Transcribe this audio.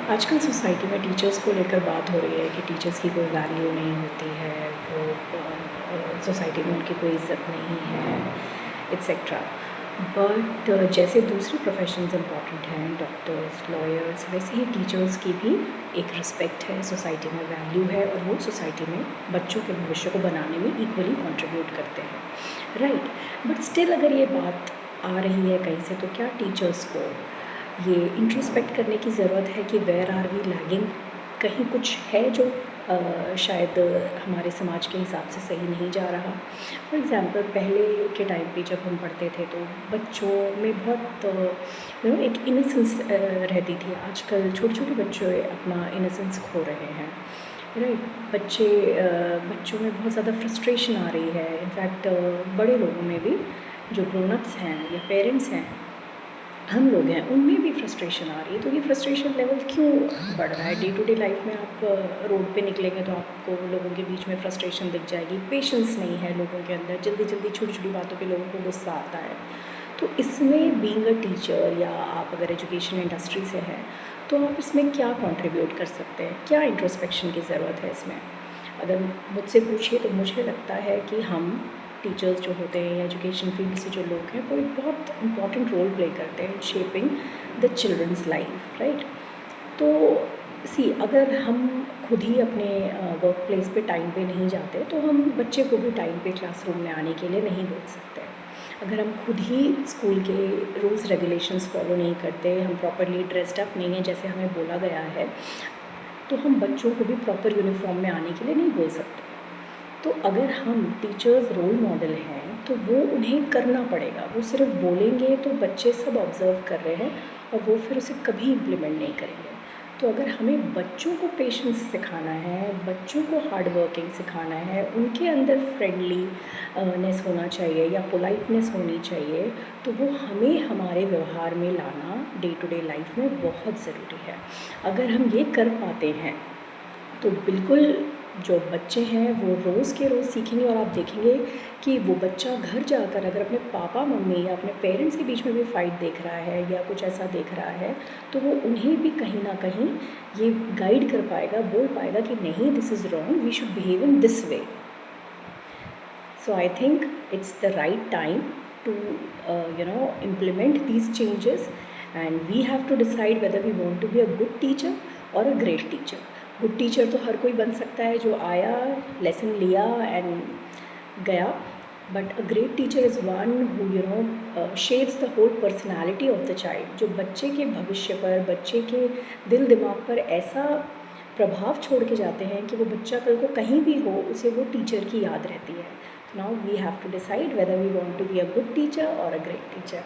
आजकल सोसाइटी में टीचर्स को लेकर बात हो रही है कि टीचर्स की कोई वैल्यू नहीं होती है, वो सोसाइटी में उनकी कोई इज़्ज़त नहीं है, एट्सेट्रा। बट जैसे दूसरे प्रोफेशंस इम्पॉर्टेंट हैं, डॉक्टर्स, लॉयर्स, वैसे ही टीचर्स की भी एक रिस्पेक्ट है, सोसाइटी में वैल्यू है, और वो सोसाइटी में बच्चों के भविष्य को बनाने में इक्वली कंट्रीब्यूट करते हैं, राइट। बट स्टिल अगर ये बात आ रही है कहीं से, तो क्या टीचर्स को ये इंट्रोस्पेक्ट करने की ज़रूरत है कि वेयर आर वी लैगिंग, कहीं कुछ है जो शायद हमारे समाज के हिसाब से सही नहीं जा रहा। फॉर एग्ज़ाम्पल, पहले के टाइम पे जब हम पढ़ते थे तो बच्चों में बहुत एक इनोसेंस रहती थी। आजकल छोटे छोटे बच्चे अपना इनोसेंस खो रहे हैं, राइट। बच्चों में बहुत ज़्यादा फ्रस्ट्रेशन आ रही है। इनफैक्ट बड़े लोगों में भी, जो ग्रोनअप्स हैं या पेरेंट्स हैं, हम लोग हैं, उनमें भी फ्रस्ट्रेशन आ रही है। तो ये फ्रस्ट्रेशन लेवल क्यों बढ़ रहा है? डे टू डे लाइफ में आप रोड पे निकलेंगे तो आपको लोगों के बीच में फ्रस्ट्रेशन दिख जाएगी। पेशेंस नहीं है लोगों के अंदर, जल्दी जल्दी छोटी छोटी बातों पे लोगों को गुस्सा आता है। तो इसमें बीइंग अ टीचर, या आप अगर एजुकेशन इंडस्ट्री से हैं, तो आप इसमें क्या कंट्रीब्यूट कर सकते हैं? क्या इंट्रोस्पेक्शन की ज़रूरत है इसमें? अगर मुझसे पूछिए तो मुझे लगता है कि हम टीचर्स जो होते हैं या एजुकेशन फील्ड से जो लोग हैं, वो एक बहुत इंपॉर्टेंट रोल प्ले करते हैं shaping the children's life, right. तो अगर हम खुद ही अपने वर्क प्लेस पे टाइम पे नहीं जाते, तो हम बच्चे को भी टाइम पे क्लासरूम में आने के लिए नहीं बोल सकते। अगर हम खुद ही स्कूल के रूल्स रेगुलेशंस फॉलो नहीं करते, हम प्रॉपरली ड्रेस्ड अप नहीं हैं जैसे हमें बोला गया है, तो हम बच्चों को भी प्रॉपर यूनिफॉर्म में आने के लिए नहीं बोल सकते। तो अगर हम टीचर्स रोल मॉडल हैं, तो वो उन्हें करना पड़ेगा। वो सिर्फ बोलेंगे तो बच्चे सब ऑब्ज़र्व कर रहे हैं, और वो फिर उसे कभी इम्प्लीमेंट नहीं करेंगे। तो अगर हमें बच्चों को पेशेंस सिखाना है, बच्चों को हार्ड वर्किंग सिखाना है, उनके अंदर फ्रेंडली नेस होना चाहिए या पोलाइटनेस होनी चाहिए, तो वो हमें हमारे व्यवहार में लाना डे टू डे लाइफ में बहुत ज़रूरी है। अगर हम ये कर पाते हैं, तो बिल्कुल जो बच्चे हैं वो रोज़ के रोज़ सीखेंगे, और आप देखेंगे कि वो बच्चा घर जाकर अगर अपने पापा मम्मी या अपने पेरेंट्स के बीच में भी फ़ाइट देख रहा है या कुछ ऐसा देख रहा है, तो वो उन्हें भी कहीं ना कहीं ये गाइड कर पाएगा, बोल पाएगा कि नहीं, this is wrong, we should behave in this way. So I think it's the right time to implement these changes, and we have to decide whether we want to be a good teacher or a great teacher. Good teacher तो हर कोई बन सकता है, जो आया, lesson लिया and गया, but a great teacher is one who shapes the whole personality of the child, जो बच्चे के भविष्य पर, बच्चे के दिल दिमाग पर ऐसा प्रभाव छोड़ के जाते हैं कि वो बच्चा कल को कहीं भी हो, उसे वो टीचर की याद रहती है। Now we have to decide whether we want to be a good teacher or a great teacher.